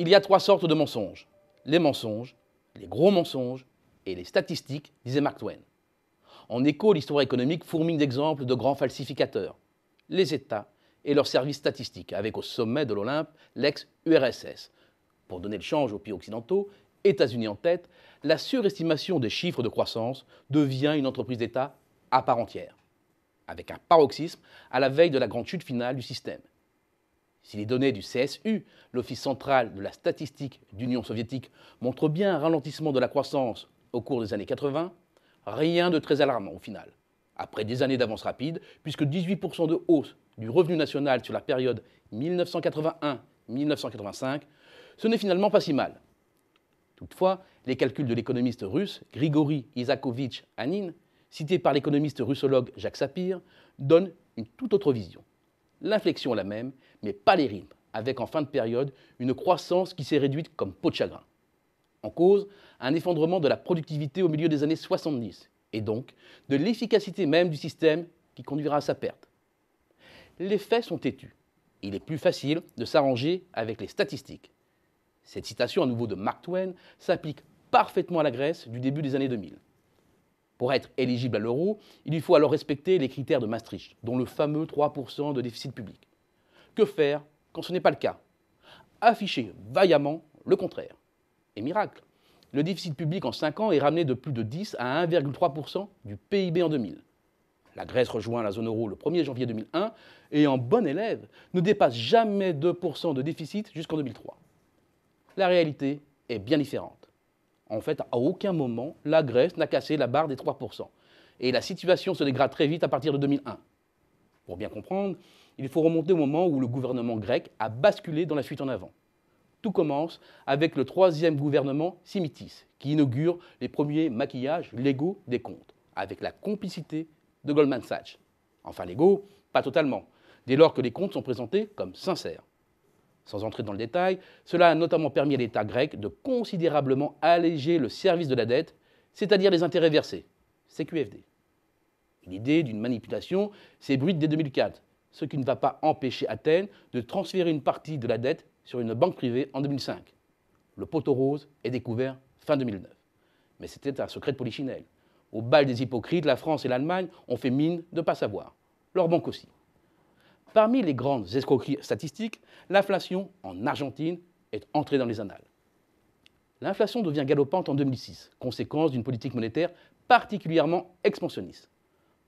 Il y a trois sortes de mensonges. Les mensonges, les gros mensonges et les statistiques, disait Mark Twain. En écho, l'histoire économique fourmille d'exemples de grands falsificateurs. Les États et leurs services statistiques, avec au sommet de l'Olympe l'ex-URSS. Pour donner le change aux pays occidentaux, États-Unis en tête, la surestimation des chiffres de croissance devient une entreprise d'État à part entière, avec un paroxysme à la veille de la grande chute finale du système. Si les données du CSU, l'Office central de la statistique d'Union soviétique, montrent bien un ralentissement de la croissance au cours des années 80, rien de très alarmant au final. Après des années d'avance rapide, puisque 18% de hausse du revenu national sur la période 1981-1985, ce n'est finalement pas si mal. Toutefois, les calculs de l'économiste russe Grigori Isakovitch Hanin, cité par l'économiste russologue Jacques Sapir, donnent une toute autre vision. L'inflexion est la même, mais pas les rythmes, avec en fin de période une croissance qui s'est réduite comme peau de chagrin. En cause, un effondrement de la productivité au milieu des années 70, et donc de l'efficacité même du système qui conduira à sa perte. Les faits sont têtus. Il est plus facile de s'arranger avec les statistiques. Cette citation à nouveau de Mark Twain s'applique parfaitement à la Grèce du début des années 2000. Pour être éligible à l'euro, il lui faut alors respecter les critères de Maastricht, dont le fameux 3% de déficit public. Que faire quand ce n'est pas le cas? Afficher vaillamment le contraire. Et miracle, le déficit public en 5 ans est ramené de plus de 10 à 1,3% du PIB en 2000. La Grèce rejoint la zone euro le 1er janvier 2001 et en bon élève ne dépasse jamais 2% de déficit jusqu'en 2003. La réalité est bien différente. En fait, à aucun moment, la Grèce n'a cassé la barre des 3%. Et la situation se dégrade très vite à partir de 2001. Pour bien comprendre, il faut remonter au moment où le gouvernement grec a basculé dans la fuite en avant. Tout commence avec le troisième gouvernement Simitis, qui inaugure les premiers maquillages légaux des comptes, avec la complicité de Goldman Sachs. Enfin légaux, pas totalement, dès lors que les comptes sont présentés comme sincères. Sans entrer dans le détail, cela a notamment permis à l'État grec de considérablement alléger le service de la dette, c'est-à-dire les intérêts versés, CQFD. L'idée d'une manipulation s'ébruite dès 2004, ce qui ne va pas empêcher Athènes de transférer une partie de la dette sur une banque privée en 2005. Le poteau rose est découvert fin 2009. Mais c'était un secret de polichinelle. Au bal des hypocrites, la France et l'Allemagne ont fait mine de ne pas savoir. Leur banque aussi. Parmi les grandes escroqueries statistiques, l'inflation en Argentine est entrée dans les annales. L'inflation devient galopante en 2006, conséquence d'une politique monétaire particulièrement expansionniste.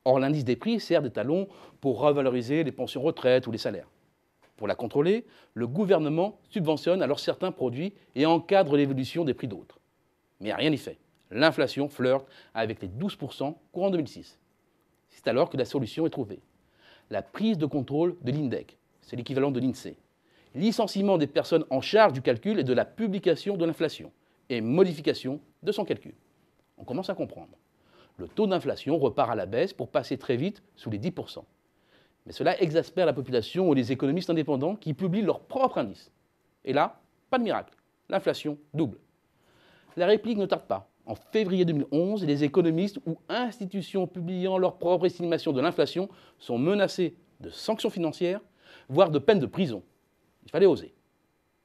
Or, l'indice des prix sert d'étalon pour revaloriser les pensions retraite ou les salaires. Pour la contrôler, le gouvernement subventionne alors certains produits et encadre l'évolution des prix d'autres. Mais rien n'y fait. L'inflation flirte avec les 12% courant 2006. C'est alors que la solution est trouvée. La prise de contrôle de l'INDEC, c'est l'équivalent de l'INSEE, licenciement des personnes en charge du calcul et de la publication de l'inflation, et modification de son calcul. On commence à comprendre. Le taux d'inflation repart à la baisse pour passer très vite sous les 10%. Mais cela exaspère la population ou les économistes indépendants qui publient leur propre indice. Et là, pas de miracle, l'inflation double. La réplique ne tarde pas. En février 2011, les économistes ou institutions publiant leur propre estimation de l'inflation sont menacés de sanctions financières, voire de peines de prison. Il fallait oser.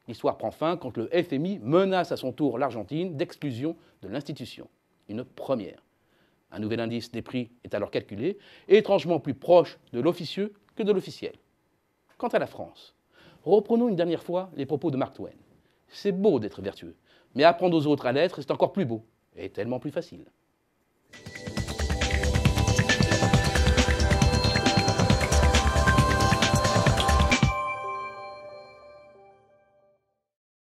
L'histoire prend fin quand le FMI menace à son tour l'Argentine d'exclusion de l'institution. Une première. Un nouvel indice des prix est alors calculé, étrangement plus proche de l'officieux que de l'officiel. Quant à la France, reprenons une dernière fois les propos de Mark Twain. C'est beau d'être vertueux, mais apprendre aux autres à l'être, c'est encore plus beau et tellement plus facile.